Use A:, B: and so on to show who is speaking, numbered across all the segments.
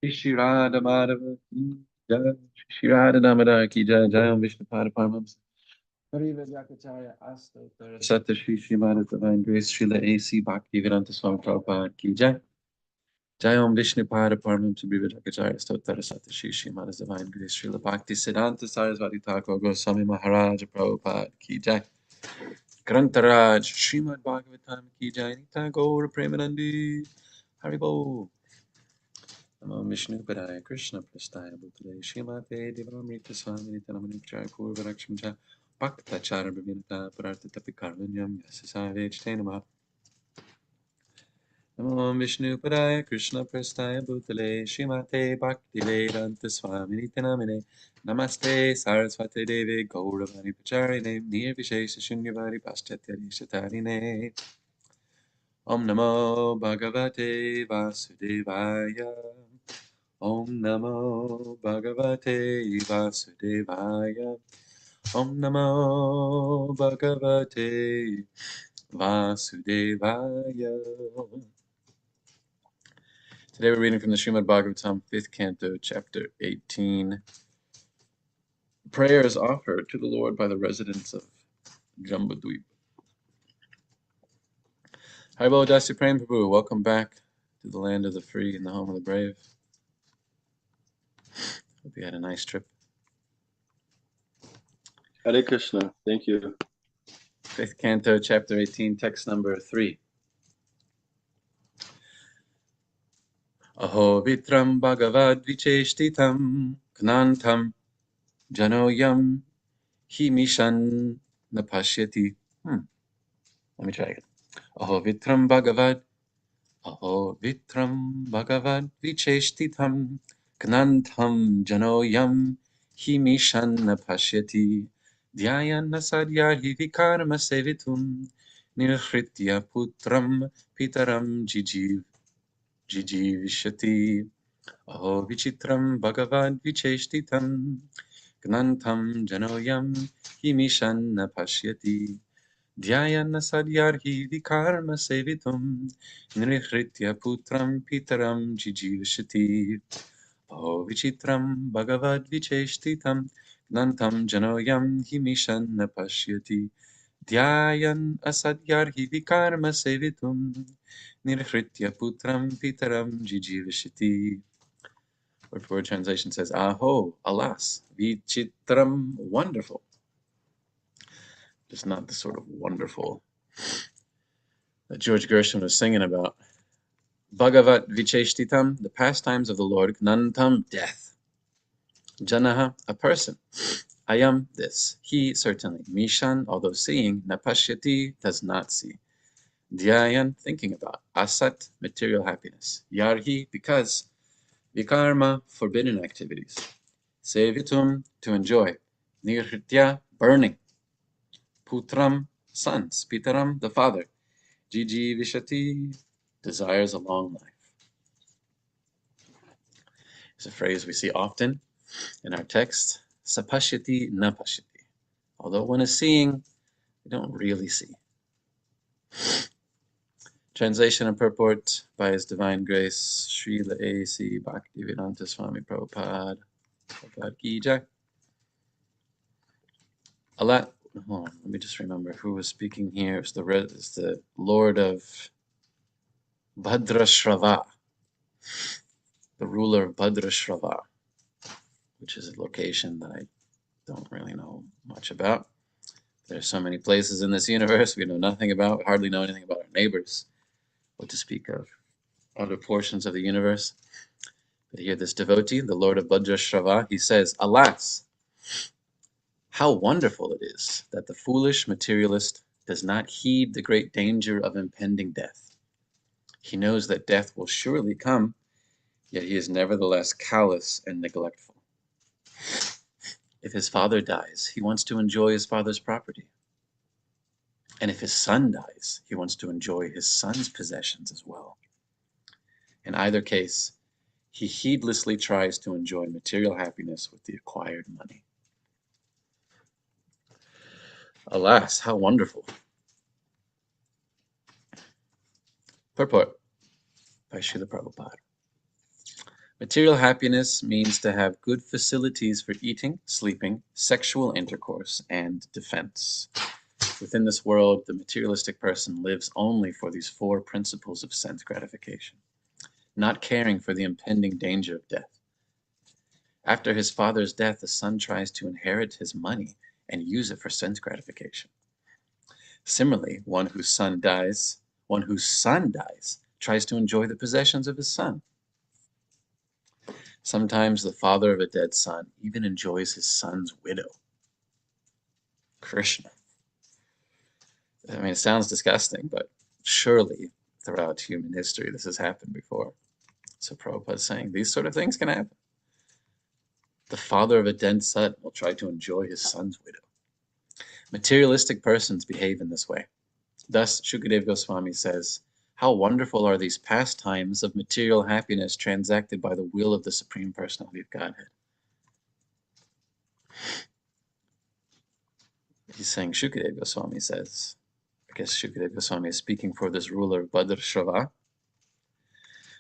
A: Shri Radha Madhava ki jai, Shri Radha Damodar ki jai, Jai Vishnu Pada Paramams. Hari Vajakacharya Astottara Sata Shri Srimad Divine Grace Srila A.C. Bhaktivedanta Swami Prabhupada ki jai. Jai Om Vishnu Pada Paramams Hari Vajakacharya Astottara Sata Shri Srimad Divine Grace Srila Bhakti Siddhanta Sarasvati Thakur Goswami Maharaj Prabhupada ki jai. Grantaraj Srimad Bhagavatam ki jai. Nitya Gaur Premanandi Haribo. Namo Vishnu Padaya Krishna Prastaya Bhutale Shrimate Devamrita Swami Nitanamani Jai Purvaraksham Bhakta Chara Bhavinata Parartha Tapikarmanyam Yasasave Chitenama. Namo Vishnu Padaya Krishna Prastaya Bhutale Shrimate Bhakti Vedanta Swami Nitanamane Namaste Saraswate Deve Gauravani Pacharine Nirvishesha Shunyavadi Paschatya Shatarine. Om Namo Bhagavate Vasudevaya. Om Namo Bhagavate Vasudevaya. Om Namo Bhagavate Vasudevaya. Today we're reading from the Srimad Bhagavatam, 5th Canto, Chapter 18. Prayer is offered to the Lord by the residents of Jambudweep. Haribo Dasi Prem Prabhu, welcome back to the land of the free and the home of the brave. Hope you had a nice trip.
B: Hare Krishna, thank you.
A: 5th Canto, Chapter 18, text number 3. Aho vitram bhagavad vicheshtitam knantam janoyam himishan napashyati. Let me try again. Aho vitram bhagavad vicheshtitam knantam janoyam himishan napashyati. Dhyayan nasadyahi vikarma sevitum nirhritya putram pitaram jijivishati. Aho vichitram bhagavad vicheshtitam gnantam janoyam himishan napashyati. Dhyayan sadyarhi vikarma sevitum nirhritya putram pitaram jijivishati. Aho vichitram bhagavad vicheshtitam gnantam janoyam himishan napashyati. Dhyayan asadyarhi vikarma sevitum nirhritya putram pitaram jijivishati. Word for word translation says, Aho, alas, vichitram, wonderful. Just not the sort of wonderful that George Gershwin was singing about. Bhagavat vicheshtitam, the pastimes of the Lord, gnantam, death. Janaha, a person. Ayam, this. He, certainly. Mishan, although seeing, napashyati, does not see. Dhyayan, thinking about. Asat, material happiness. Yarhi, because. Vikarma, forbidden activities. Sevitum, to enjoy. Nirhritya, burning. Putram, sons. Pitaram, the father. Jijivishati, desires a long life. It's a phrase we see often in our text. Sapashyati, napashyati. Although one is seeing, they don't really see. Translation and purport by His Divine Grace, Srila A.C. Bhaktivedanta Swami Prabhupada. Prabhupada Ki Jai. Let me just remember who was speaking here. It's the Lord of Bhadrashrava, the ruler of Bhadrashrava, which is a location that I don't really know much about. There's so many places in this universe we know nothing about. We hardly know anything about our neighbors, what to speak of other portions of the universe. But here, this devotee, the Lord of Bhadrashrava, he says, "Alas, how wonderful it is that the foolish materialist does not heed the great danger of impending death. He knows that death will surely come, yet he is nevertheless callous and neglectful. If his father dies, he wants to enjoy his father's property. And if his son dies, he wants to enjoy his son's possessions as well. In either case, he heedlessly tries to enjoy material happiness with the acquired money. Alas, how wonderful." Purport by Srila Prabhupada. Material happiness means to have good facilities for eating, sleeping, sexual intercourse, and defense. Within this world, the materialistic person lives only for these four principles of sense gratification, not caring for the impending danger of death. After his father's death, the son tries to inherit his money and use it for sense gratification. Similarly, one whose son dies tries to enjoy the possessions of his son. Sometimes the father of a dead son even enjoys his son's widow. Krishna. I mean, it sounds disgusting, but surely throughout human history this has happened before. So Prabhupada is saying these sort of things can happen. The father of a dead son will try to enjoy his son's widow. Materialistic persons behave in this way. Thus, Shukadeva Goswami says, "How wonderful are these pastimes of material happiness transacted by the will of the Supreme Personality of Godhead." He's saying, Shukadeva Goswami says, I guess Shukadeva Goswami is speaking for this ruler of Bhadrashrava.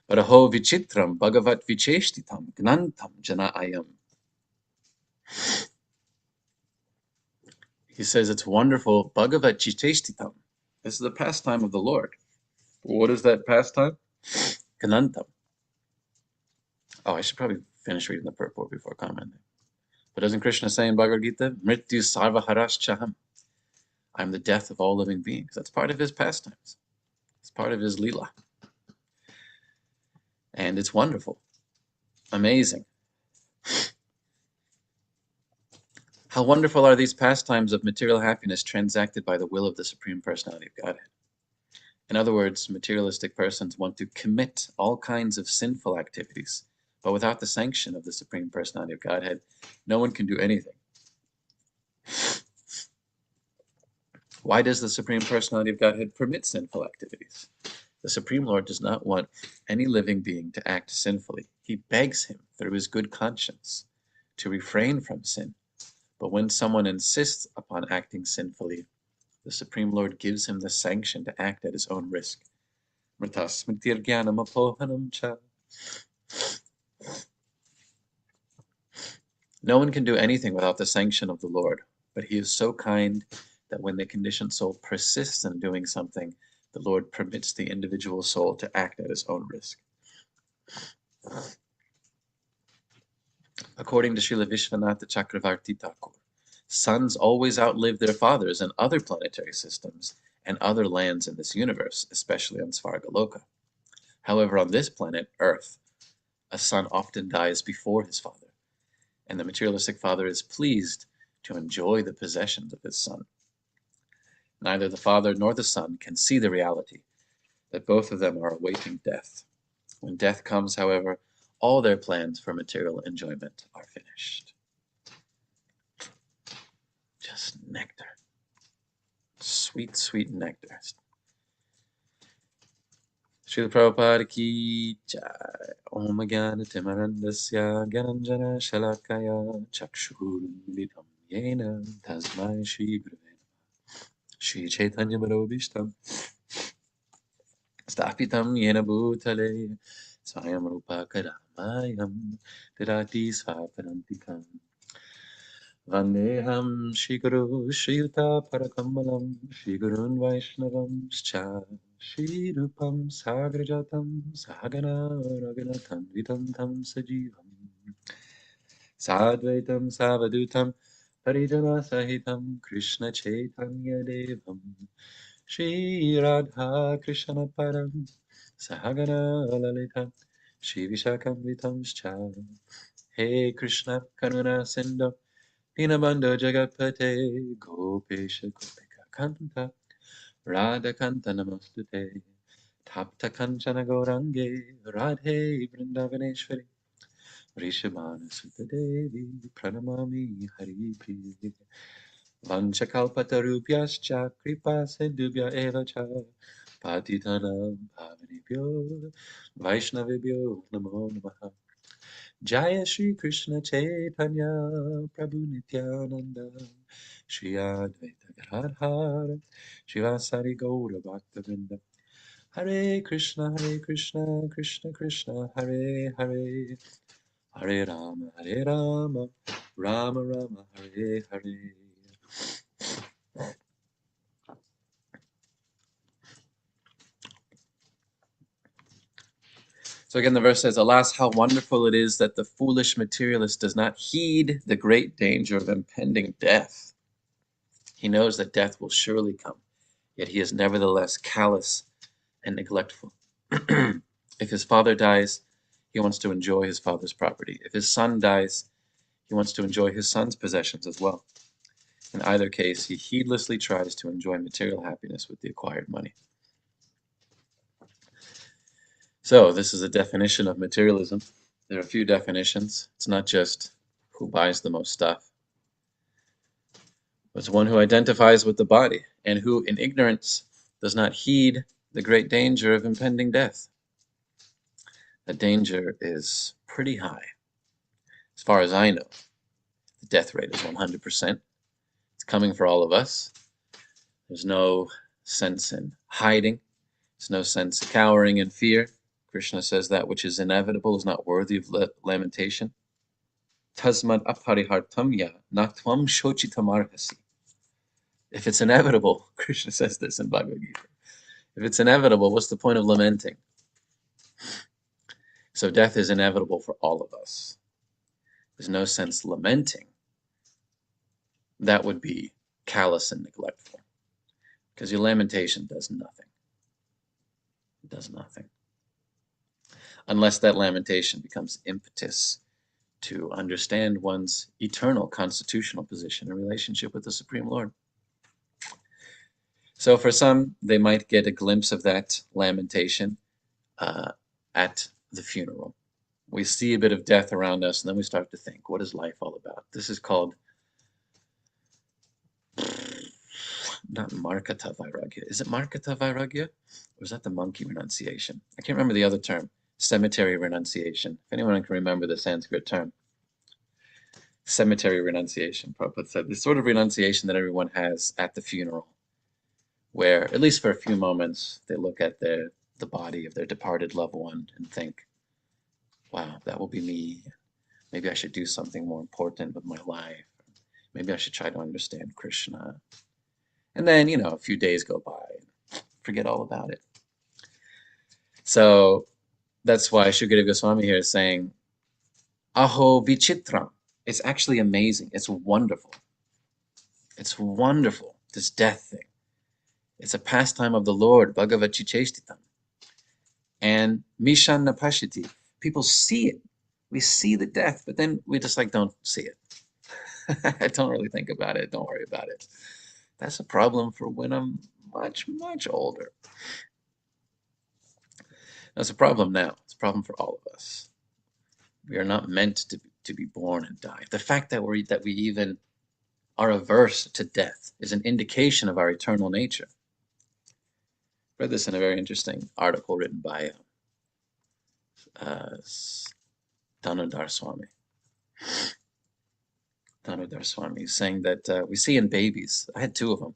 A: But aho vichitram bhagavat vicheshtitam gnantam jana ayam. He says it's wonderful, bhagavat vicheshtitam. This is the pastime of the Lord. What is that pastime? Gnantam. Oh, I should probably finish reading the purport before commenting. But doesn't Krishna say in Bhagavad Gita, Mrityu sarva haraschaham? I'm the death of all living beings. That's part of his pastimes. It's part of his lila. And it's wonderful. Amazing. How wonderful are these pastimes of material happiness transacted by the will of the Supreme Personality of Godhead. In other words, materialistic persons want to commit all kinds of sinful activities, but without the sanction of the Supreme Personality of Godhead, no one can do anything. Why does the Supreme Personality of Godhead permit sinful activities? The Supreme Lord does not want any living being to act sinfully. He begs him through his good conscience to refrain from sin. But when someone insists upon acting sinfully, the Supreme Lord gives him the sanction to act at his own risk. No one can do anything without the sanction of the Lord, but he is so kind that when the conditioned soul persists in doing something, the Lord permits the individual soul to act at his own risk. According to Srila Vishwanatha Chakravarti Thakur, sons always outlive their fathers in other planetary systems and other lands in this universe, especially on Svargaloka. However, on this planet, Earth, a son often dies before his father, and the materialistic father is pleased to enjoy the possessions of his son. Neither the father nor the son can see the reality that both of them are awaiting death. When death comes, however, all their plans for material enjoyment are finished. Just nectar. Sweet, sweet nectar. Srila Prabhupada ki jai. Om Gyana Timarandasya Gyananjana Shalakaya Chakshurmilitam Yena Tasmai Shri Gurave Shri Chaitanya Manobishtam Stapitam yena bhutale swayam rupa kadamayam tadati svaparantikam Vandeham Shiguru Shiyuta Parakamalam Shigurun Vaishnavam Scha Shirupam Sagrajatam Sagana Raganatam Vitam Tam Sajivam Sadvaitam Savadutam Parijana Sahitam Krishna Chaitanya Devam Shri Radha Krishna Param Sahagana Lalita Shri Vishakam Vitam Scha Hey Krishna Karuna Sindhu Dinabandho Jagapate Gopesha Gopika Kanta Radha Kanta Namostute Tapta Kanchana Gaurange Radhe Vrindavaneshwari Rishabhana Sutta Devi Pranamami Hari Priya Vanchakalpatarubhyascha Kripa Sindhubhya Eva Cha Patitanam Pavanebhyo Vaishnavibhyo Namo Namaha Jaya Shri Krishna Chaitanya Prabhu Nityananda Shri Advaita Gadadhara Shivasari Gaura Bhaktavinda Hare Krishna Krishna Krishna Hare Hare Hare Rama Rama Rama Hare Hare. So again, the verse says, Alas, how wonderful it is that the foolish materialist does not heed the great danger of impending death. He knows that death will surely come, yet he is nevertheless callous and neglectful. If his father dies, he wants to enjoy his father's property. If his son dies, he wants to enjoy his son's possessions as well. In either case, he heedlessly tries to enjoy material happiness with the acquired money. So this is a definition of materialism. There are a few definitions. It's not just who buys the most stuff. It's one who identifies with the body and who, in ignorance, does not heed the great danger of impending death. The danger is pretty high. As far as I know, the death rate is 100%. It's coming for all of us. There's no sense in hiding. There's no sense cowering in fear. Krishna says that which is inevitable is not worthy of lamentation. Tasmad aparihartamya natvam shochitamarhasi. If it's inevitable, Krishna says this in Bhagavad Gita. If it's inevitable, what's the point of lamenting? So death is inevitable for all of us. There's no sense lamenting. That would be callous and neglectful. Because your lamentation does nothing. It does nothing. Unless that lamentation becomes impetus to understand one's eternal constitutional position in relationship with the Supreme Lord. So for some, they might get a glimpse of that lamentation at the funeral. We see a bit of death around us, and then we start to think, what is life all about? This is called, not Markata Vairagya. Is it Markata Vairagya? Or is that the monkey renunciation? I can't remember the other term. Cemetery renunciation. If anyone can remember the Sanskrit term. Cemetery renunciation. Prabhupada said this sort of renunciation that everyone has at the funeral, where, at least for a few moments, they look at the body of their departed loved one and think, wow, that will be me. Maybe I should do something more important with my life. Maybe I should try to understand Krishna. And then, a few days go by and forget all about it. So that's why Shukadeva Goswami here is saying, Aho vichitram. It's actually amazing. It's wonderful. It's wonderful, this death thing. It's a pastime of the Lord, Bhagavad Chichestitam. And Mishan Napashiti. People see it. We see the death, but then we just don't see it. Don't really think about it. Don't worry about it. That's a problem for when I'm much, much older. That's a problem now. It's a problem for all of us. We are not meant to be born and die. The fact that we even are averse to death is an indication of our eternal nature. I read this in a very interesting article written by Damodar Swami. Damodar Swami saying that we see in babies, I had two of them,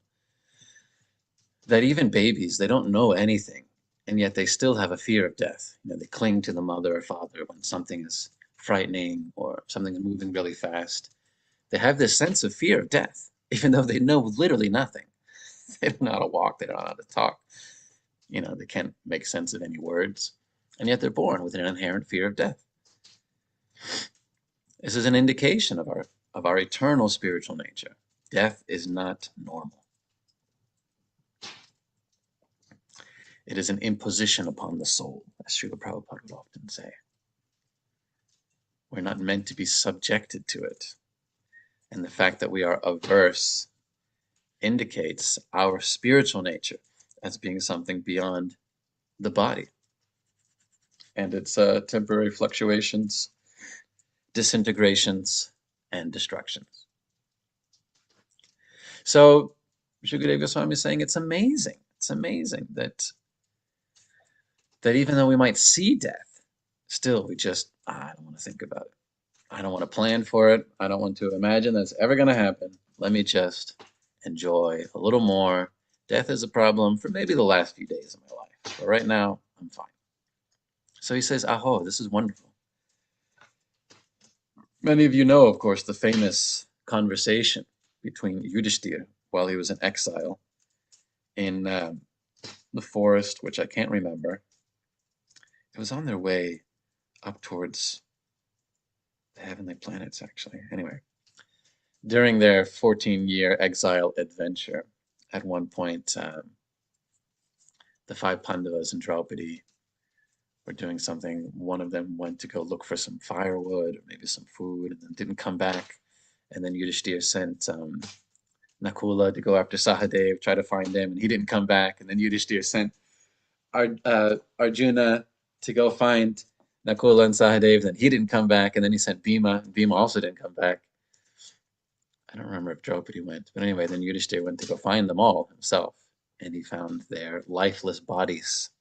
A: that even babies, they don't know anything and yet they still have a fear of death. They cling to the mother or father when something is frightening or something's moving really fast. They have this sense of fear of death, even though they know literally nothing. They don't know how to walk, they don't know how to talk. They can't make sense of any words, and yet they're born with an inherent fear of death. This is an indication of our eternal spiritual nature. Death is not normal. It is an imposition upon the soul, as Srila Prabhupada would often say. We're not meant to be subjected to it. And the fact that we are averse indicates our spiritual nature as being something beyond the body and its temporary fluctuations, disintegrations, and destructions. So Shukadeva Goswami is saying it's amazing. It's amazing that even though we might see death, still we just, I don't want to think about it. I don't want to plan for it. I don't want to imagine that's ever going to happen. Let me just enjoy a little more. Death is a problem for maybe the last few days of my life, but right now I'm fine. So he says, Aho, this is wonderful. Many of you know, of course, the famous conversation between Yudhishthira while he was in exile in the forest, which I can't remember. It was on their way up towards the heavenly planets, actually. Anyway, during their 14-year exile adventure, at one point, the five Pandavas and Draupadi were doing something. One of them went to go look for some firewood or maybe some food and then didn't come back. And then Yudhishthira sent Nakula to go after Sahadev, try to find him, and he didn't come back. And then Yudhishthira sent Arjuna to go find Nakula and Sahadev, and he didn't come back. And then he sent Bhima, and Bhima also didn't come back. I don't remember if Draupadi went, but anyway, then Yudhishthira went to go find them all himself, and he found their lifeless bodies,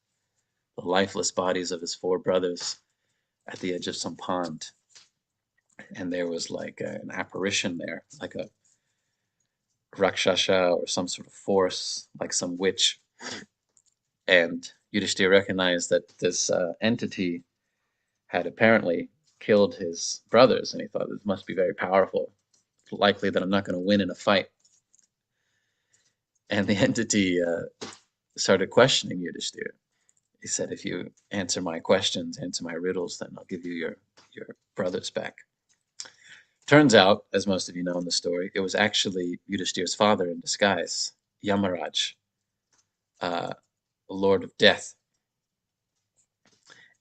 A: the lifeless bodies of his four brothers at the edge of some pond. And there was like an apparition there, like a Rakshasa or some sort of force, like some witch. And Yudhishthira recognized that this entity had apparently killed his brothers, and he thought this must be very powerful. It's likely that I'm not going to win in a fight. And the entity started questioning Yudhishthira. He said, if you answer my questions, answer my riddles, then I'll give you your brothers back. Turns out, as most of you know in the story, it was actually Yudhishthira's father in disguise, Yamaraj, Lord of Death.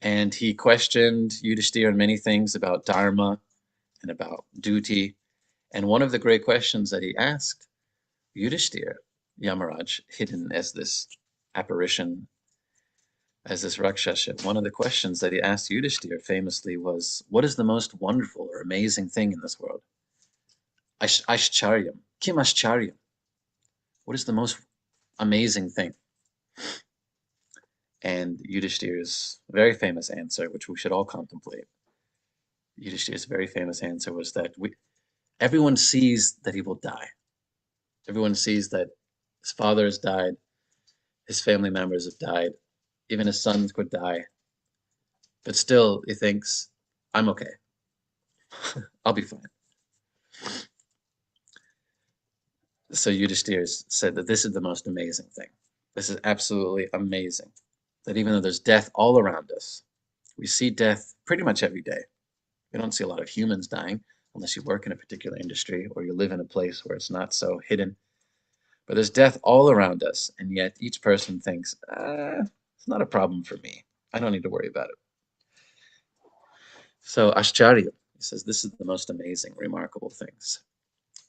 A: And he questioned Yudhishthira on many things about dharma and about duty. And one of the great questions that he asked Yudhishthira, Yamaraj, hidden as this apparition, as this Rakshasa, one of the questions that he asked Yudhishthira famously was, what is the most wonderful or amazing thing in this world? Aishcharyam. Kim Aishcharyam. What is the most amazing thing? And Yudhishthira's very famous answer, which we should all contemplate, Yudhishthira's very famous answer was that everyone sees that he will die. Everyone sees that his father has died, his family members have died, even his sons could die. But still, he thinks, I'm okay. I'll be fine. So Yudhishthira said that this is the most amazing thing. This is absolutely amazing. That even though there's death all around us, we see death pretty much every day. We don't see a lot of humans dying unless you work in a particular industry or you live in a place where it's not so hidden. But there's death all around us, and yet each person thinks, it's not a problem for me. I don't need to worry about it. So Ascharya, he says, this is the most amazing, remarkable things.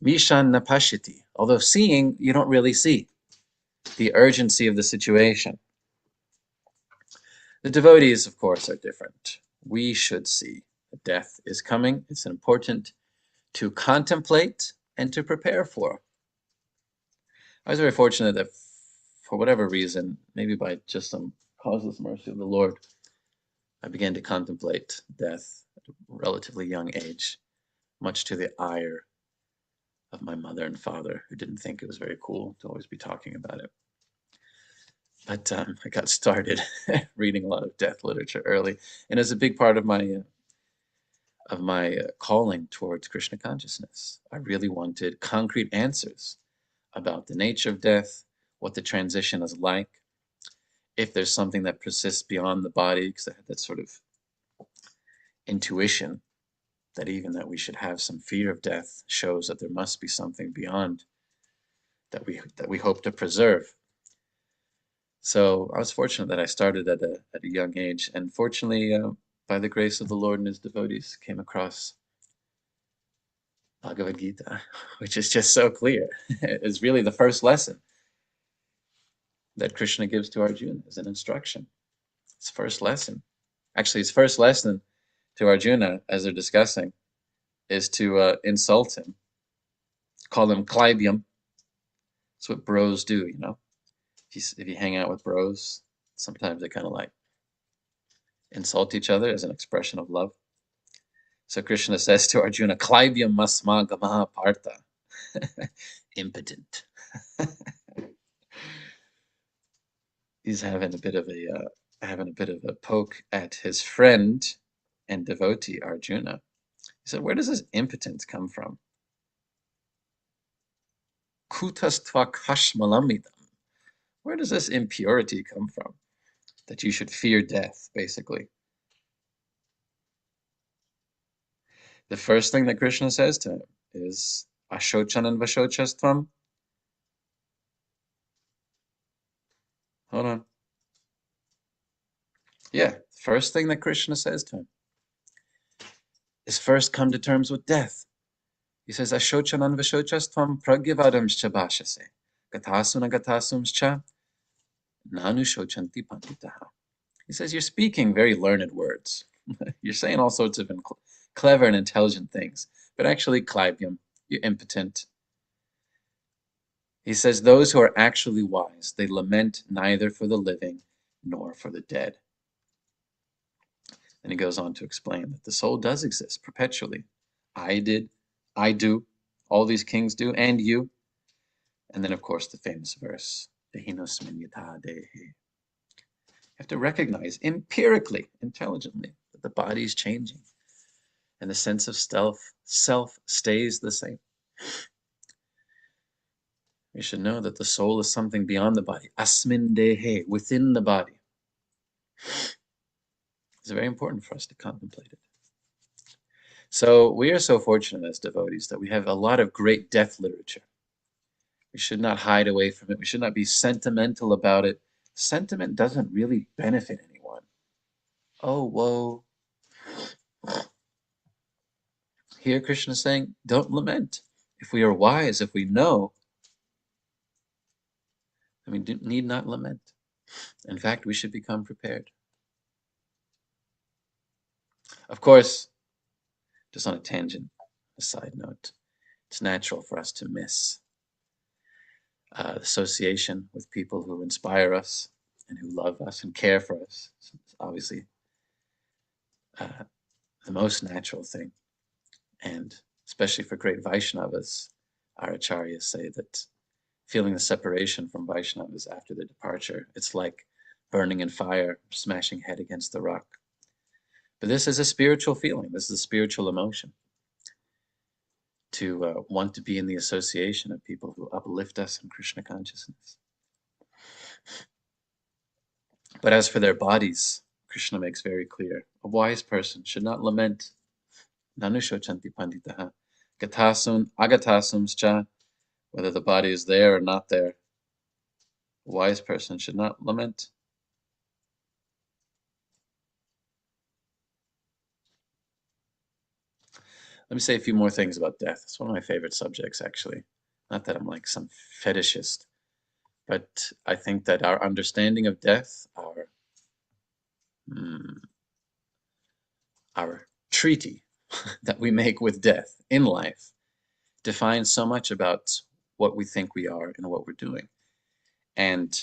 A: Mishan napashiti, although seeing, you don't really see the urgency of the situation. The devotees, of course, are different. We should see that death is coming. It's important to contemplate and to prepare for. I was very fortunate that for whatever reason, maybe by just some causeless mercy of the Lord, I began to contemplate death at a relatively young age, much to the ire of my mother and father, who didn't think it was very cool to always be talking about it. But I got started reading a lot of death literature early, and it's a big part of my calling towards Krishna consciousness. I really wanted concrete answers about the nature of death, what the transition is like, if there's something that persists beyond the body, because I had that sort of intuition that even that we should have some fear of death shows that there must be something beyond that we hope to preserve. So I was fortunate that I started at a young age, and fortunately, by the grace of the Lord and His devotees, came across Bhagavad Gita, which is just so clear. It's really the first lesson that Krishna gives to Arjuna as an instruction. His first lesson. Actually, his first lesson to Arjuna, as they're discussing, is to insult him, call him Klybium. That's what bros do, you know. If you hang out with bros, sometimes they kind of like insult each other as an expression of love. So Krishna says to Arjuna, Klybium masma gamaha partha. Impotent. He's having a bit of a poke at his friend and devotee Arjuna. He said, where does this impotence come from? Kutastva kashmalamidam. Where does this impurity come from? That you should fear death, basically. The first thing that Krishna says to him is Ashochanam Vashochastvam. Hold on. Yeah, first thing that Krishna says to him is first come to terms with death. He says Ashochanam Vashochastvam pragyavadamscha bhashase. Gatasuna gatasumscha nanu shochanti panditaha. He says, you're speaking very learned words. You're saying all sorts of clever and intelligent things, but actually, Klybium, you're impotent. He says, those who are actually wise, they lament neither for the living nor for the dead. And he goes on to explain that the soul does exist perpetually. I did, I do, all these kings do, and you. And then, of course, the famous verse, Dehinosmin yatha dehe. You have to recognize empirically, intelligently, that the body is changing and the sense of self stays the same. We should know that the soul is something beyond the body, asmin dehe, within the body. It's very important for us to contemplate it. So we are so fortunate as devotees that we have a lot of great death literature. We should not hide away from it. We should not be sentimental about it. Sentiment doesn't really benefit anyone. Oh, whoa. Here Krishna is saying, don't lament. If we are wise, if we know, then we need not lament. In fact, we should become prepared. Of course, just on a tangent, a side note, it's natural for us to miss association with people who inspire us and who love us and care for us. So it's obviously the most natural thing. And especially for great Vaishnavas, our acharyas say that feeling the separation from Vaishnavas after their departure, it's like burning in fire, smashing head against the rock. But this is a spiritual feeling. This is a spiritual emotion. To want to be in the association of people who uplift us in Krishna consciousness. But as for their bodies, Krishna makes very clear, a wise person should not lament. Nanu shochanti panditaha. Gatasum, agatasumscha, whether the body is there or not there. A wise person should not lament. Let me say a few more things about death. It's one of my favorite subjects, actually. Not that I'm like some fetishist, but I think that our understanding of death, our treaty that we make with death in life, defines so much about what we think we are and what we're doing. And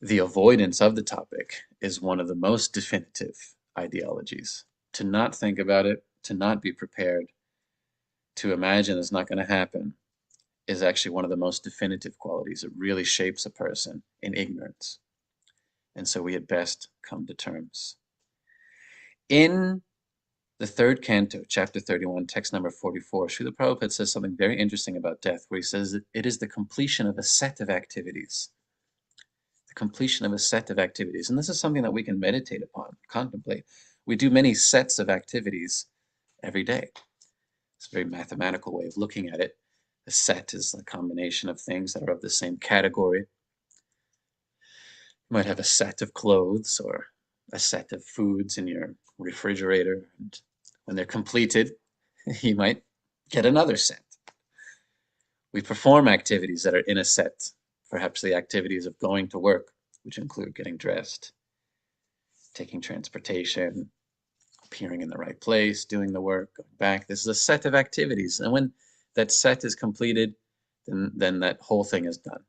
A: the avoidance of the topic is one of the most definitive ideologies. To not think about it, to not be prepared, to imagine it's not going to happen, is actually one of the most definitive qualities. It really shapes a person in ignorance. And so we had best come to terms. In the third canto, chapter 31, text number 44, Srila Prabhupada says something very interesting about death, where he says that it is the completion of a set of activities. The completion of a set of activities. And this is something that we can meditate upon, contemplate. We do many sets of activities every day. It's a very mathematical way of looking at it. A set is a combination of things that are of the same category. You might have a set of clothes or a set of foods in your refrigerator. And when they're completed, you might get another set. We perform activities that are in a set, perhaps the activities of going to work, which include getting dressed, taking transportation, appearing in the right place, doing the work, going back. This is a set of activities. And when that set is completed, then that whole thing is done.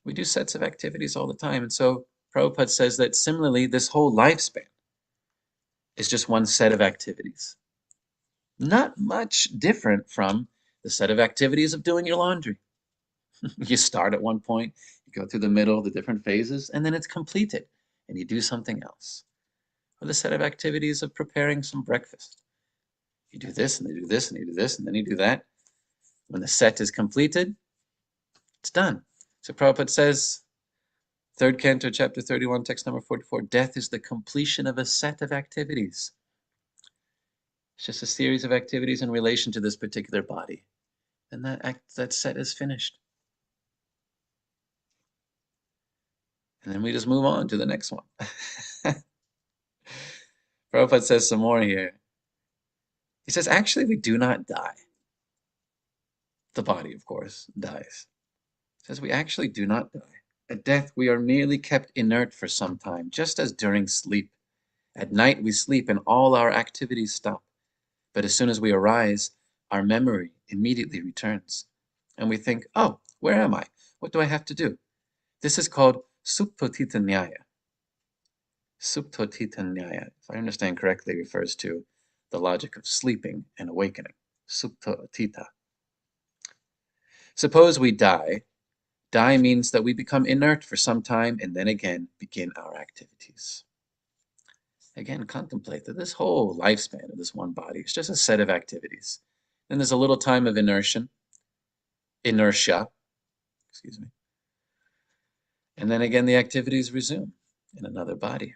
A: We do sets of activities all the time. And so Prabhupada says that similarly, this whole lifespan is just one set of activities. Not much different from the set of activities of doing your laundry. You start at one point, you go through the middle, the different phases, and then it's completed, and you do something else. Or the set of activities of preparing some breakfast. You do this, and you do this, and you do this, and then you do that. When the set is completed, it's done. So Prabhupada says, third canto, chapter 31, text number 44, death is the completion of a set of activities. It's just a series of activities in relation to this particular body. And that set is finished. And then we just move on to the next one. Prabhupada says some more here. He says, actually, we do not die. The body, of course, dies. He says, we actually do not die. At death, we are merely kept inert for some time, just as during sleep. At night, we sleep and all our activities stop. But as soon as we arise, our memory immediately returns. And we think, oh, where am I? What do I have to do? This is called Suptotita Nyaya. Suptotita Nyaya, if I understand correctly, refers to the logic of sleeping and awakening. Suptotita. Suppose we die. Die means that we become inert for some time and then again begin our activities. Again, contemplate that this whole lifespan of this one body is just a set of activities. Then there's a little time of inertia, excuse me. And then again, the activities resume in another body.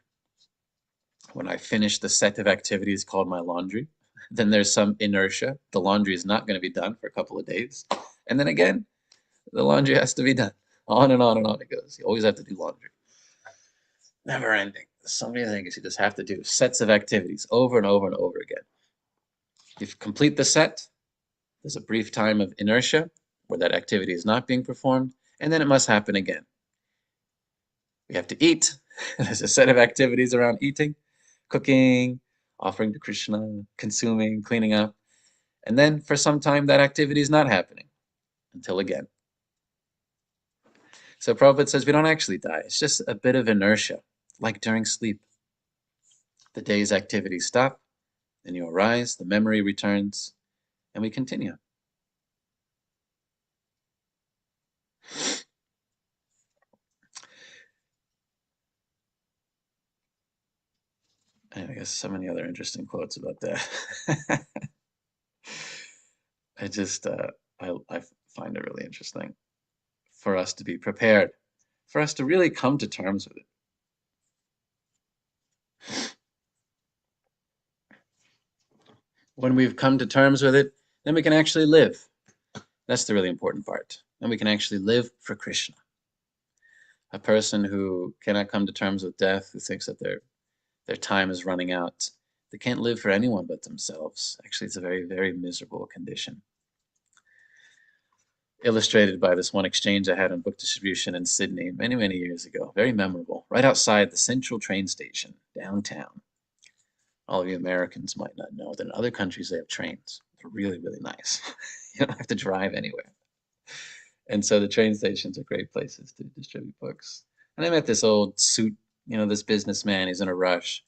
A: When I finish the set of activities called my laundry, then there's some inertia. The laundry is not going to be done for a couple of days. And then again, the laundry has to be done. On and on and on it goes. You always have to do laundry. Never ending. So many things you just have to do. Sets of activities over and over and over again. You complete the set. There's a brief time of inertia where that activity is not being performed, and then it must happen again. We have to eat. There's a set of activities around eating, cooking, offering to Krishna, consuming, cleaning up. And then for some time, that activity is not happening until again. So Prabhupada says we don't actually die. It's just a bit of inertia, like during sleep. The day's activities stop, then you arise, the memory returns, and we continue. And I guess so many other interesting quotes about that. I find it really interesting for us to be prepared, for us to really come to terms with it. When we've come to terms with it, then we can actually live. That's the really important part. Then we can actually live for Krishna. A person who cannot come to terms with death, who thinks that their time is running out, they can't live for anyone but themselves. Actually, it's a very, very miserable condition. Illustrated by this one exchange I had on book distribution in Sydney many, many years ago. Very memorable. Right outside the Central train station, downtown. All of you Americans might not know that in other countries they have trains. They're really, really nice. You don't have to drive anywhere. And so the train stations are great places to distribute books. And I met this old suit, this businessman. He's in a rush.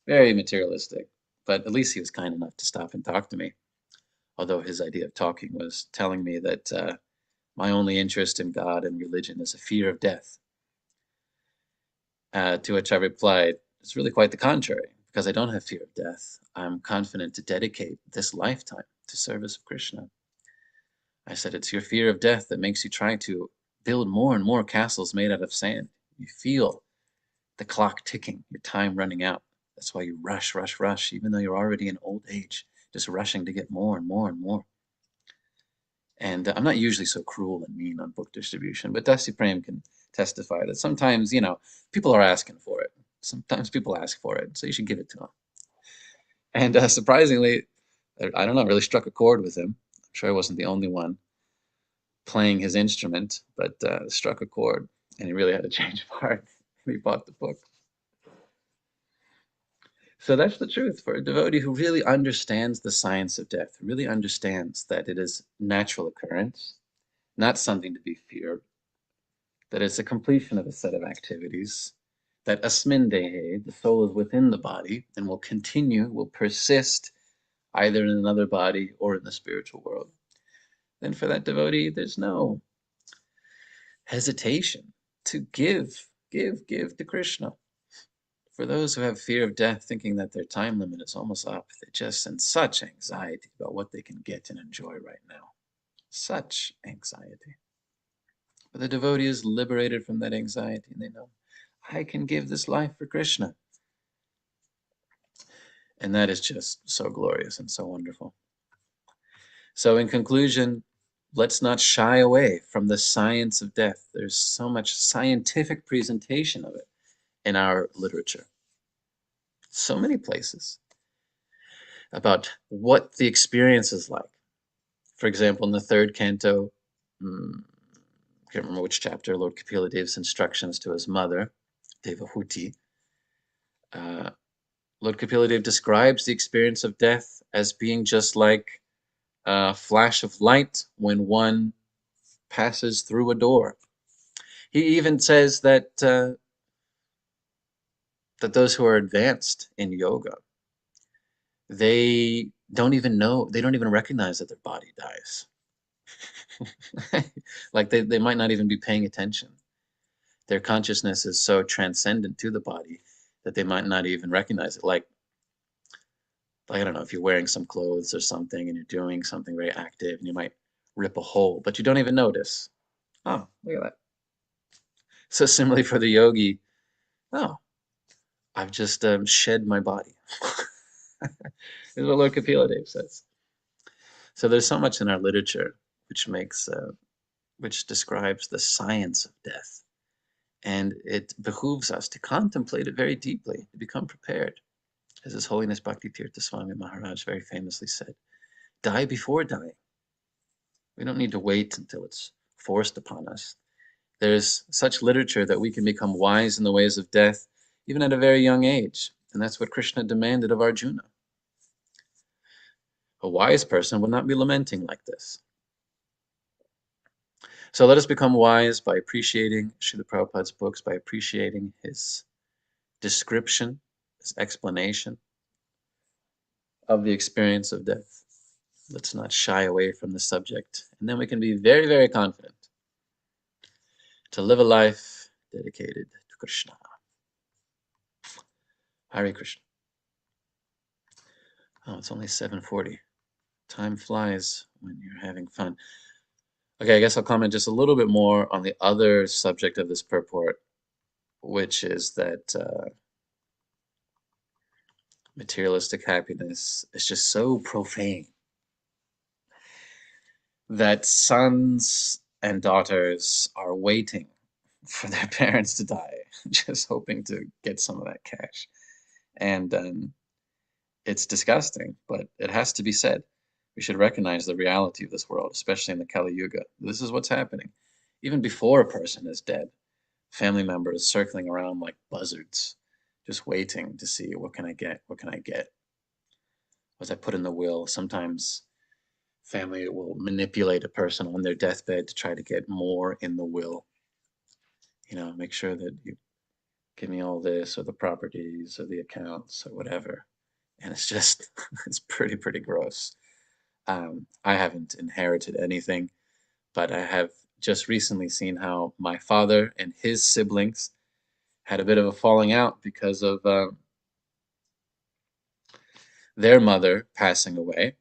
A: Very materialistic. But at least he was kind enough to stop and talk to me. although his idea of talking was telling me that my only interest in God and religion is a fear of death. To which I replied, it's really quite the contrary, because I don't have fear of death. I'm confident to dedicate this lifetime to service of Krishna. I said, it's your fear of death that makes you try to build more and more castles made out of sand. You feel the clock ticking, your time running out. That's why you rush, rush, rush, even though you're already in old age, just rushing to get more and more and more. And I'm not usually so cruel and mean on book distribution, but Dusty Prem can testify that sometimes, people are asking for it. Sometimes people ask for it, so you should give it to them. And surprisingly, I don't know, it really struck a chord with him. I'm sure I wasn't the only one playing his instrument, but struck a chord, and he really had to change of heart. He bought the book. So that's the truth for a devotee who really understands the science of death, who really understands that it is natural occurrence, not something to be feared, that it's a completion of a set of activities, that asmin dehe, the soul is within the body and will continue, will persist either in another body or in the spiritual world. Then for that devotee, there's no hesitation to give to Krishna. For those who have fear of death, thinking that their time limit is almost up, they're just in such anxiety about what they can get and enjoy right now. Such anxiety. But the devotee is liberated from that anxiety, and they know, I can give this life for Krishna. And that is just so glorious and so wonderful. So in conclusion, let's not shy away from the science of death. There's so much scientific presentation of it in our literature. So many places about what the experience is like. For example, in the third canto, I can't remember which chapter, Lord Kapila Dev's instructions to his mother, Devahuti. Lord Kapila Dev describes the experience of death as being just like a flash of light when one passes through a door. He even says that those who are advanced in yoga, they don't even recognize that their body dies. Like they might not even be paying attention. Their consciousness is so transcendent to the body that they might not even recognize it. Like I don't know, if you're wearing some clothes or something and you're doing something very active and you might rip a hole, but you don't even notice. Oh, look at that. So similarly for the yogi, oh, I've just shed my body. This is what Lord Kapila Dev says. So there's so much in our literature which describes the science of death. And it behooves us to contemplate it very deeply, to become prepared. As His Holiness Bhakti Tirtha Swami Maharaj very famously said, die before dying. We don't need to wait until it's forced upon us. There's such literature that we can become wise in the ways of death, even at a very young age. And that's what Krishna demanded of Arjuna. A wise person would not be lamenting like this. So let us become wise by appreciating Srila Prabhupada's books, by appreciating his description, his explanation of the experience of death. Let's not shy away from the subject. And then we can be very, very confident to live a life dedicated to Krishna. Hare Krishna. Oh, it's only 7:40. Time flies when you're having fun. Okay, I guess I'll comment just a little bit more on the other subject of this purport, which is that materialistic happiness is just so profane that sons and daughters are waiting for their parents to die, just hoping to get some of that cash. And it's disgusting, but it has to be said. We should recognize the reality of this world, especially in the Kali Yuga. This is what's happening. Even before a person is dead, family members circling around like buzzards, just waiting to see, what can I get? What can I get? What I put in the will? Sometimes family will manipulate a person on their deathbed to try to get more in the will. Make sure that you give me all this, or the properties, or the accounts, or whatever. And it's just, it's pretty gross. I haven't inherited anything, but I have just recently seen how my father and his siblings had a bit of a falling out because of their mother passing away.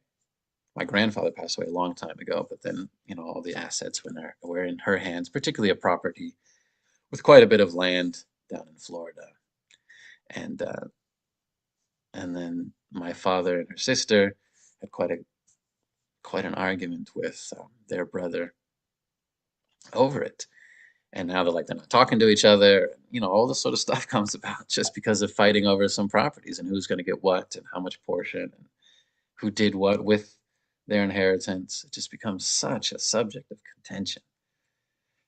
A: My grandfather passed away a long time ago, but then, all the assets were in her hands, particularly a property with quite a bit of land down in Florida. And and then my father and her sister had quite an argument with their brother over it. And now they're not talking to each other. All this sort of stuff comes about just because of fighting over some properties and who's going to get what and how much portion and who did what with their inheritance. It just becomes such a subject of contention.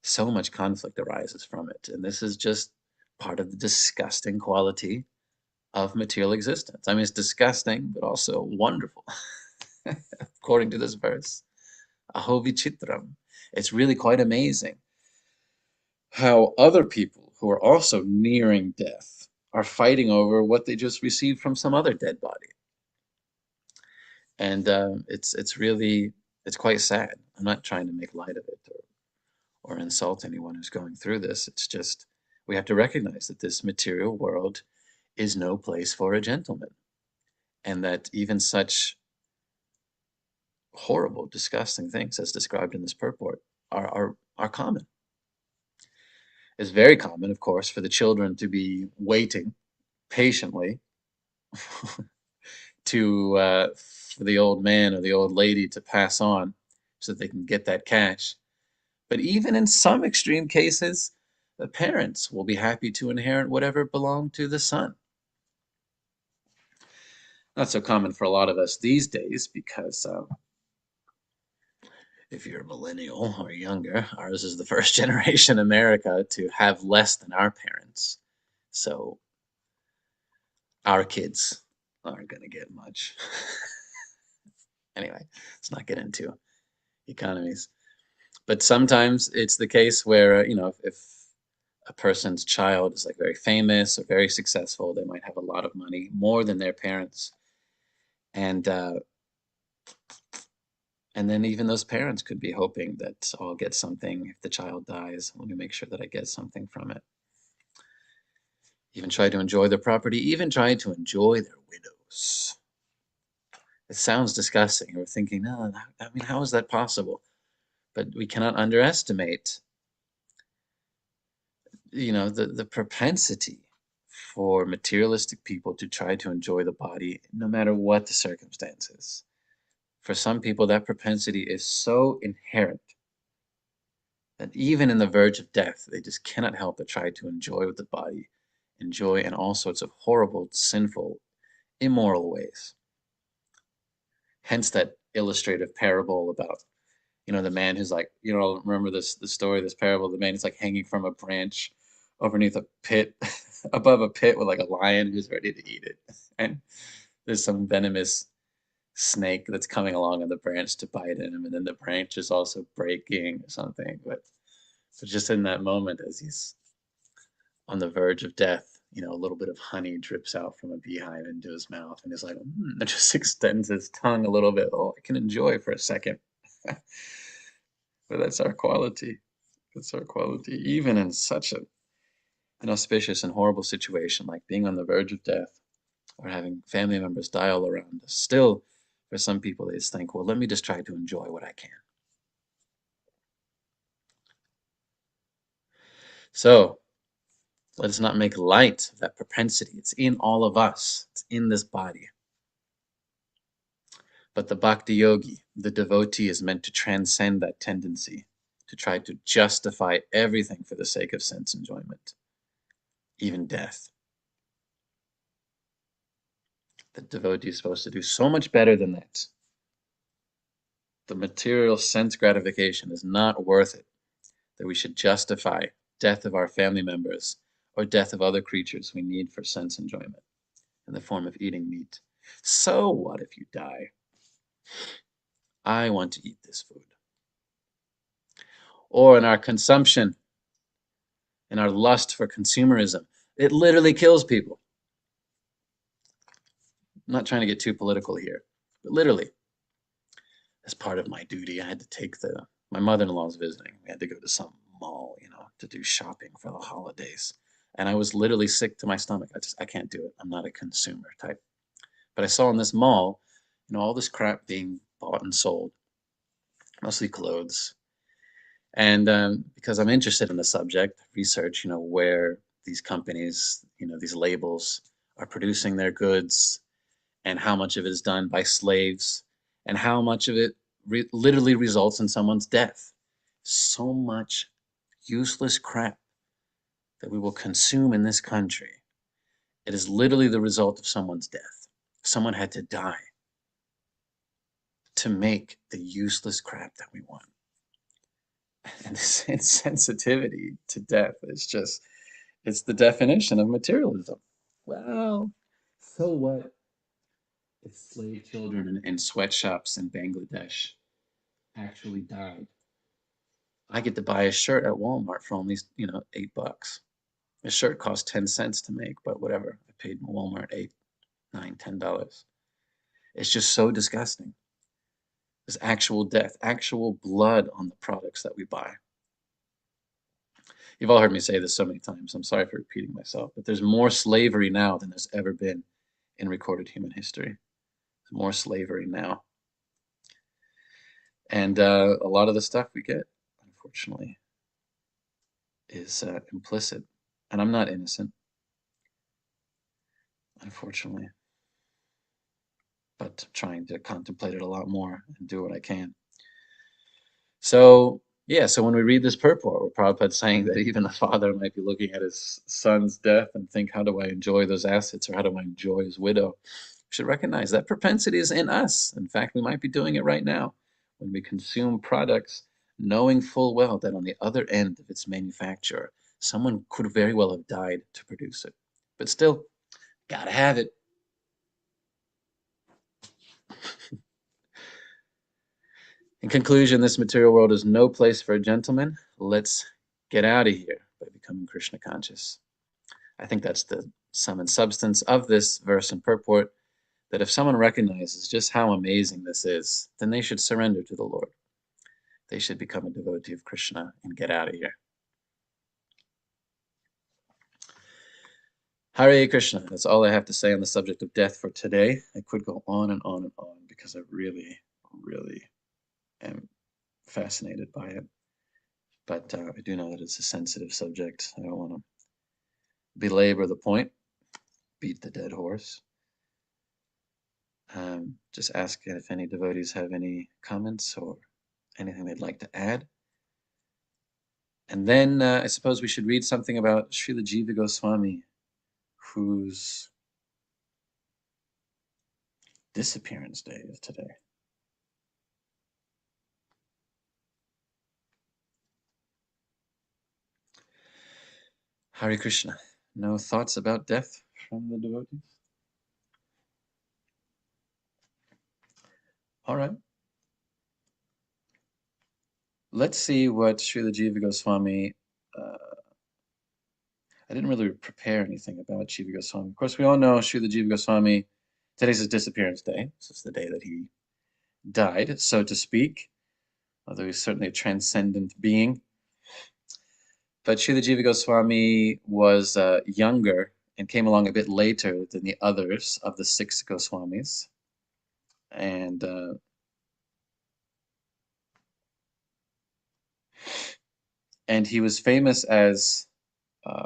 A: So much conflict arises from it. And this is just part of the disgusting quality of material existence. I mean, it's disgusting, but also wonderful, according to this verse. Aho vichitram. It's really quite amazing how other people who are also nearing death are fighting over what they just received from some other dead body. And it's quite sad. I'm not trying to make light of it or insult anyone who's going through this. It's just we have to recognize that this material world is no place for a gentleman, and that even such horrible, disgusting things as described in this purport are common. It's very common, of course, for the children to be waiting patiently for the old man or the old lady to pass on so that they can get that cash. But even in some extreme cases, the parents will be happy to inherit whatever belonged to the son. Not so common for a lot of us these days because if you're a millennial or younger, ours is the first generation in America to have less than our parents. So our kids aren't going to get much. Anyway, let's not get into economies. But sometimes it's the case where, if a person's child is like very famous or very successful, they might have a lot of money, more than their parents. And and then even those parents could be hoping that I'll get something if the child dies. Let me make sure that I get something from it. Even try to enjoy the property, even try to enjoy their widows. It sounds disgusting. We're thinking, no, I mean, how is that possible? But we cannot underestimate, the propensity for materialistic people to try to enjoy the body no matter what the circumstances. For some people, that propensity is so inherent that even in the verge of death, they just cannot help but try to enjoy with the body, enjoy in all sorts of horrible, sinful, immoral ways. Hence that illustrative parable about, the man who's like, remember the story, this parable, the man is like hanging from a branch underneath a pit, above a pit with like a lion who's ready to eat it. And there's some venomous snake that's coming along on the branch to bite him, and then the branch is also breaking or something. But so just in that moment, as he's on the verge of death, a little bit of honey drips out from a beehive into his mouth, and he's like, it just extends his tongue a little bit. Oh, I can enjoy for a second. But that's our quality. That's our quality, even in such an auspicious and horrible situation like being on the verge of death or having family members die all around us. Still, for some people, they just think, well, let me just try to enjoy what I can. So let us not make light of that propensity. It's in all of us. It's in this body. But the bhakti yogi, the devotee, is meant to transcend that tendency, to try to justify everything for the sake of sense enjoyment, even death. The devotee is supposed to do so much better than that. The material sense gratification is not worth it, that we should justify death of our family members or death of other creatures we need for sense enjoyment in the form of eating meat. So what if you die? I want to eat this food. Or in our consumption, in our lust for consumerism, it literally kills people. I'm not trying to get too political here, but literally. as part of my duty, I had to take my mother-in-law's visiting. We had to go to some mall, to do shopping for the holidays. And I was literally sick to my stomach. I can't do it. I'm not a consumer type. But I saw in this mall, all this crap being bought and sold, mostly clothes. And because I'm interested in the subject, research, where these companies, these labels are producing their goods, and how much of it is done by slaves, and how much of it literally results in someone's death. So much useless crap that we will consume in this country. It is literally the result of someone's death. Someone had to die to make the useless crap that we want. And this insensitivity to death is just, it's the definition of materialism. Well, so what if slave children in sweatshops in Bangladesh actually died? I get to buy a shirt at Walmart for only, $8. A shirt costs 10 cents to make, but whatever. I paid Walmart $8, $9, $10. It's just so disgusting. There's actual death, actual blood on the products that we buy. You've all heard me say this so many times. I'm sorry for repeating myself, but there's more slavery now than there's ever been in recorded human history. There's more slavery now. And a lot of the stuff we get, unfortunately, is implicit. And I'm not innocent, unfortunately, but trying to contemplate it a lot more and do what I can. So, yeah, so when we read this purport, where Prabhupada's saying that even a father might be looking at his son's death and think, how do I enjoy those assets, or how do I enjoy his widow? We should recognize that propensity is in us. In fact, we might be doing it right now when we consume products, knowing full well that on the other end of its manufacture, someone could very well have died to produce it. But still, gotta have it. In conclusion, this material world is no place for a gentleman. Let's get out of here by becoming Krishna conscious. I think that's the sum and substance of this verse and purport, that if someone recognizes just how amazing this is, then they should surrender to the Lord. They should become a devotee of Krishna and get out of here. Hare Krishna. That's all I have to say on the subject of death for today. I could go on and on and on because I really, really am fascinated by it. But I do know that it's a sensitive subject. I don't want to belabor the point, beat the dead horse. Just ask if any devotees have any comments or anything they'd like to add. And then I suppose we should read something about Srila Jiva Goswami, whose disappearance day is today. Hare Krishna. No thoughts about death from the devotees? All right. Let's see what Srila Jiva Goswami. I didn't really prepare anything about Jiva Goswami. Of course, we all know Srila Jiva Goswami. Today's his disappearance day. This is the day that he died, so to speak, although he's certainly a transcendent being. But Srila Jiva Goswami was younger and came along a bit later than the others of the 6 Goswamis. And he was famous as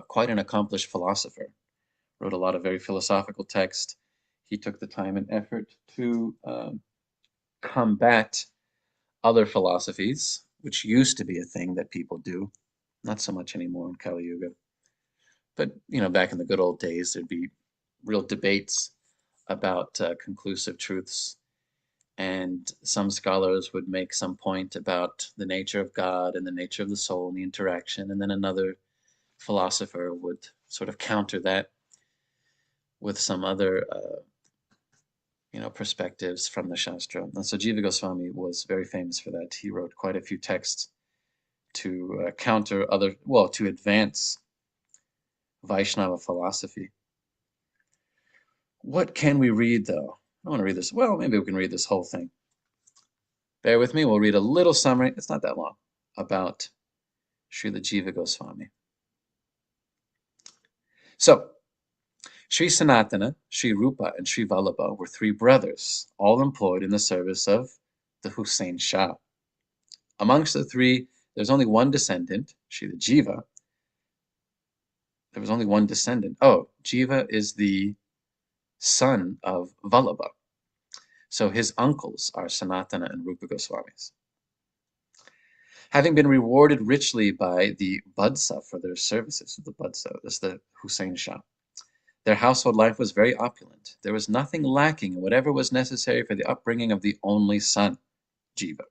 A: quite an accomplished philosopher. Wrote a lot of very philosophical text. He took the time and effort to combat other philosophies, which used to be a thing that people do, not so much anymore in Kali Yuga. But back in the good old days, there'd be real debates about conclusive truths, and some scholars would make some point about the nature of God and the nature of the soul and the interaction, and then another philosopher would sort of counter that with some other perspectives from the Shastra. And so Jiva Goswami was very famous for that. He wrote quite a few texts to counter to advance Vaishnava philosophy. What can we read, though? I want to read this. Well, maybe we can read this whole thing. Bear with me, we'll read a little summary, it's not that long, about Srila Jiva Goswami. So, Sri Sanatana, Sri Rupa, and Sri Vallabha were three brothers, all employed in the service of the Hussain Shah. Amongst the three, there's only one descendant, Srila Jiva. There was only one descendant. Oh, Jiva is the son of Vallabha. So his uncles are Sanatana and Rupa Goswamis. Having been rewarded richly by the Badsa for their services, the Badsa, that's the Hussain Shah. Their household life was very opulent. There was nothing lacking in whatever was necessary for the upbringing of the only son, Jiva.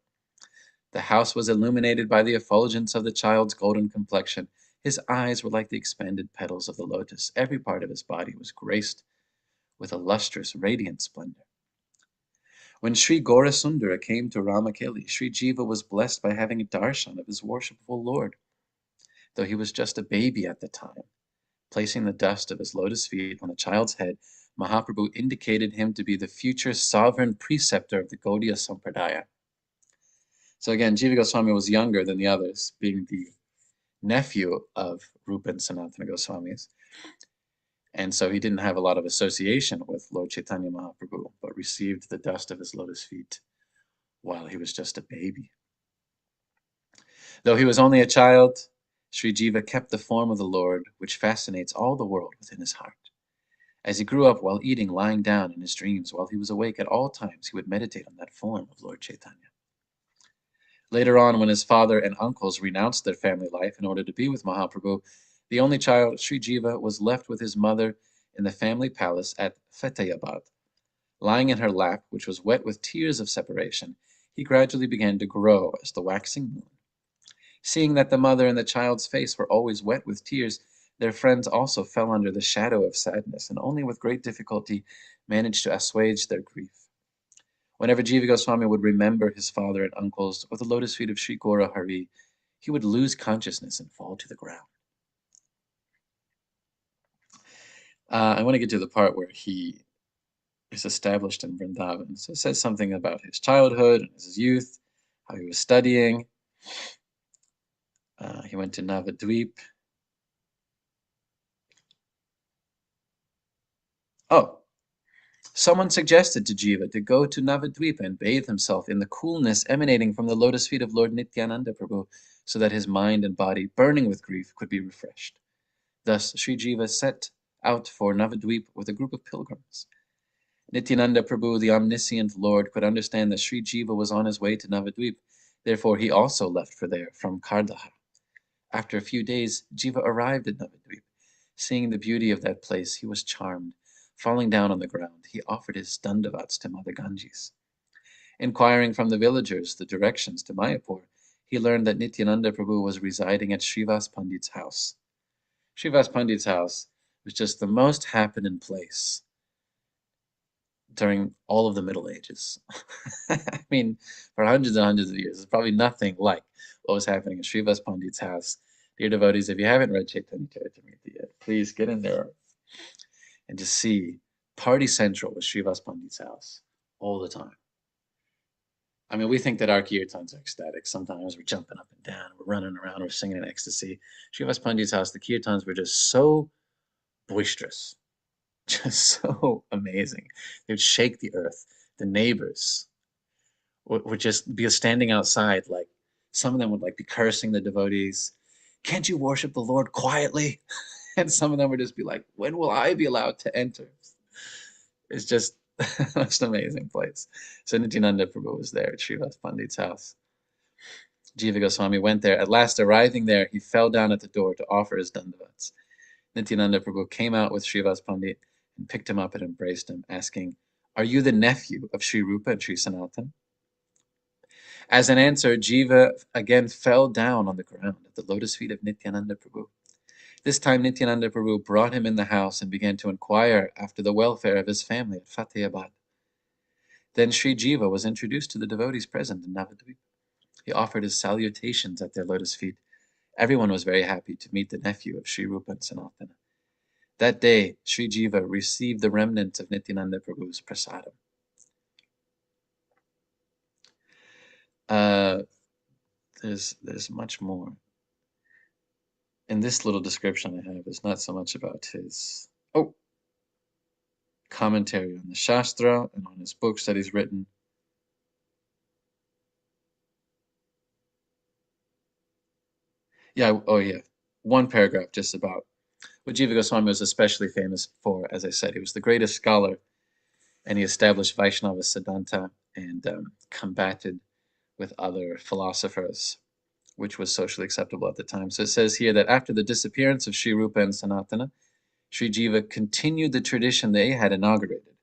A: The house was illuminated by the effulgence of the child's golden complexion. His eyes were like the expanded petals of the lotus. Every part of his body was graced with a lustrous, radiant splendor. When Sri Gaurasundara came to Ramakeli, Sri Jiva was blessed by having a darshan of his worshipful Lord. Though he was just a baby at the time, placing the dust of his lotus feet on the child's head, Mahaprabhu indicated him to be the future sovereign preceptor of the Gaudiya Sampradaya. So again, Jiva Goswami was younger than the others, being the nephew of Rupa and Sanatana Goswamis. And so he didn't have a lot of association with Lord Chaitanya Mahaprabhu, but received the dust of his lotus feet while he was just a baby. Though he was only a child, Sri Jiva kept the form of the Lord, which fascinates all the world within his heart. As he grew up while eating, lying down in his dreams, while he was awake at all times, he would meditate on that form of Lord Chaitanya. Later on, when his father and uncles renounced their family life in order to be with Mahaprabhu, the only child, Sri Jiva, was left with his mother in the family palace at Fatehabad. Lying in her lap, which was wet with tears of separation, he gradually began to grow as the waxing moon. Seeing that the mother and the child's face were always wet with tears, their friends also fell under the shadow of sadness and only with great difficulty managed to assuage their grief. Whenever Jiva Goswami would remember his father and uncles or the lotus feet of Sri Gaura Hari, he would lose consciousness and fall to the ground. I want to get to the part where he is established in Vrindavan. So it says something about his childhood and his youth, how he was studying. He went to Navadvip. Oh, someone suggested to Jiva to go to Navadvipa and bathe himself in the coolness emanating from the lotus feet of Lord Nityananda Prabhu, so that his mind and body, burning with grief, could be refreshed. Thus, Sri Jiva set out for Navadvip with a group of pilgrims. Nityananda Prabhu, the omniscient Lord, could understand that Sri Jiva was on his way to Navadvip. Therefore, he also left for there from Kardahar. After a few days, Jiva arrived at Navadvip. Seeing the beauty of that place, he was charmed. Falling down on the ground, he offered his dandavats to Mother Ganges. Inquiring from the villagers the directions to Mayapur, he learned that Nityananda Prabhu was residing at Srivas Pandit's house. Srivas Pandit's house was just the most happening place during all of the Middle Ages. I mean, for hundreds and hundreds of years, there's probably nothing like what was happening at Srivas Pandit's house. Dear devotees, if you haven't read Chaitanya Charitamrita yet, please get in there and just see Party Central with Srivas Pandit's house all the time. I mean, we think that our kirtans are ecstatic. Sometimes we're jumping up and down, we're running around, we're singing in ecstasy. Srivas Pandit's house, the kirtans were just so boisterous, just so amazing. They would shake the earth. The neighbors would just be standing outside, like some of them would like be cursing the devotees. Can't you worship the Lord quietly? And some of them would just be like, when will I be allowed to enter? It's just such an amazing place. So Nityananda Prabhu was there at Srivas Pandit's house. Jiva Goswami went there. At last, arriving there, he fell down at the door to offer his dandavats. Nityananda Prabhu came out with Srivas Pandit and picked him up and embraced him, asking, "Are you the nephew of Sri Rupa and Sri Sanatan?" As an answer, Jiva again fell down on the ground at the lotus feet of Nityananda Prabhu. This time Nityananda Prabhu brought him in the house and began to inquire after the welfare of his family at Fatehabad. Then Sri Jiva was introduced to the devotees present in Navadvip. He offered his salutations at their lotus feet. Everyone was very happy to meet the nephew of Sri Rupa and Sanatana. That day, Sri Jiva received the remnants of Nityananda Prabhu's prasadam. There's much more. In this little description I have is not so much about his commentary on the Shastra and on his books that he's written. Yeah, one paragraph just about what Jiva Goswami was especially famous for. As I said, he was the greatest scholar, and he established Vaishnava Siddhanta and combated with other philosophers, which was socially acceptable at the time. So it says here that after the disappearance of Sri Rupa and Sanatana, Sri Jiva continued the tradition they had inaugurated.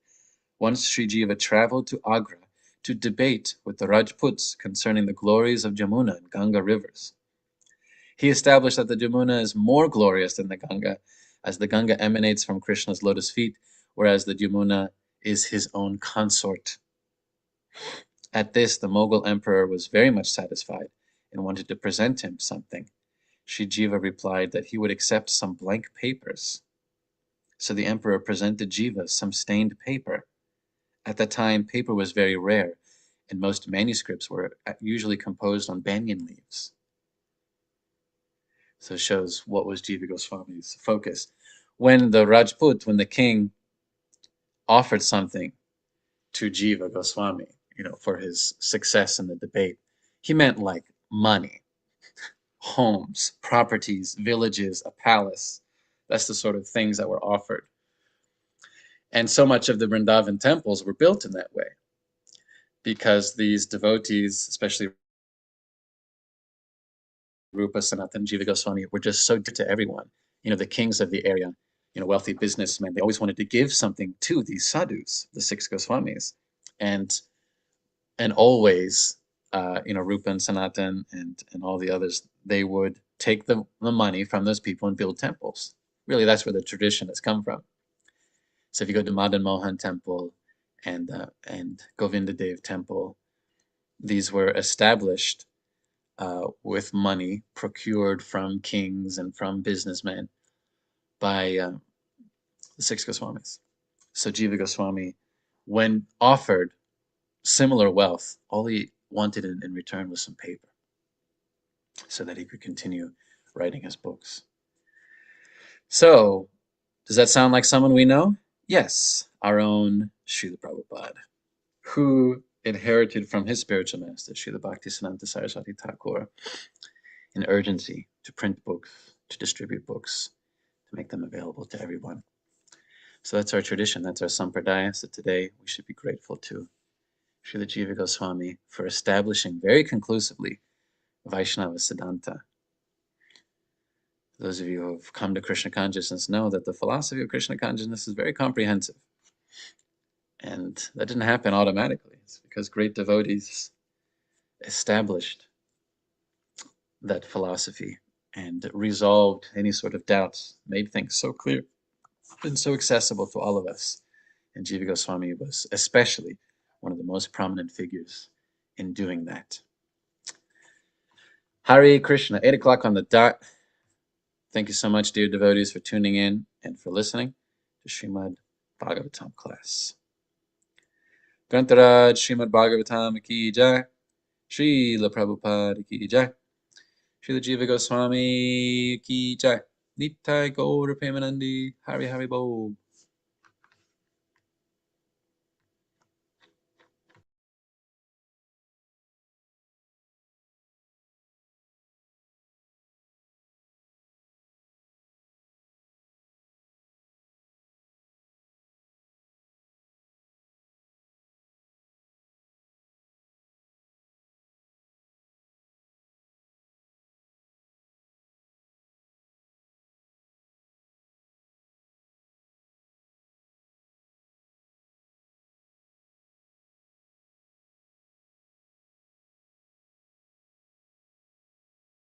A: Once Sri Jiva traveled to Agra to debate with the Rajputs concerning the glories of Jamuna and Ganga rivers. He established that the Jamuna is more glorious than the Ganga, as the Ganga emanates from Krishna's lotus feet, whereas the Jamuna is his own consort. At this, the Mughal emperor was very much satisfied and wanted to present him something. Sri Jiva replied that he would accept some blank papers. So the emperor presented Jiva some stained paper. At that time, paper was very rare, and most manuscripts were usually composed on banyan leaves. So it shows what was Jiva Goswami's focus. When the king offered something to Jiva Goswami, for his success in the debate, he meant like money, homes, properties, villages, a palace. That's the sort of things that were offered. And so much of the Vrindavan temples were built in that way because these devotees, especially Rupa, Sanatan, Jiva Goswami, were just so dear to everyone. The kings of the area, wealthy businessmen, they always wanted to give something to these sadhus, the six Goswamis. And always, Rupa and Sanatan and all the others, they would take the money from those people and build temples. Really, that's where the tradition has come from. So if you go to Madan Mohan Temple and Govinda Dev Temple, these were established with money procured from kings and from businessmen by the six Goswamis. So Jiva Goswami, when offered similar wealth, all he wanted in return was some paper so that he could continue writing his books. So, does that sound like someone we know? Yes, our own Srila Prabhupada, who inherited from his spiritual master, Srila Bhaktisiddhanta Saraswati Thakur, an urgency to print books, to distribute books, to make them available to everyone. So that's our tradition, that's our sampradaya. So today we should be grateful to Srila Jiva Goswami for establishing very conclusively Vaishnava Siddhanta. Those of you who have come to Krishna consciousness know that the philosophy of Krishna consciousness is very comprehensive. And that didn't happen automatically. It's because great devotees established that philosophy and resolved any sort of doubts, made things so clear and so accessible to all of us. And Jiva Goswami was especially one of the most prominent figures in doing that. Hare Krishna, 8 o'clock on the dot. Thank you so much, dear devotees, for tuning in and for listening to Srimad Bhagavatam class. Grantaraj Srimad Bhagavatam ki jai, Srila Prabhupada ki jai, Srila Jiva Goswami ki jai, Nitai Gaura Premanandi, Hari Hari Bo.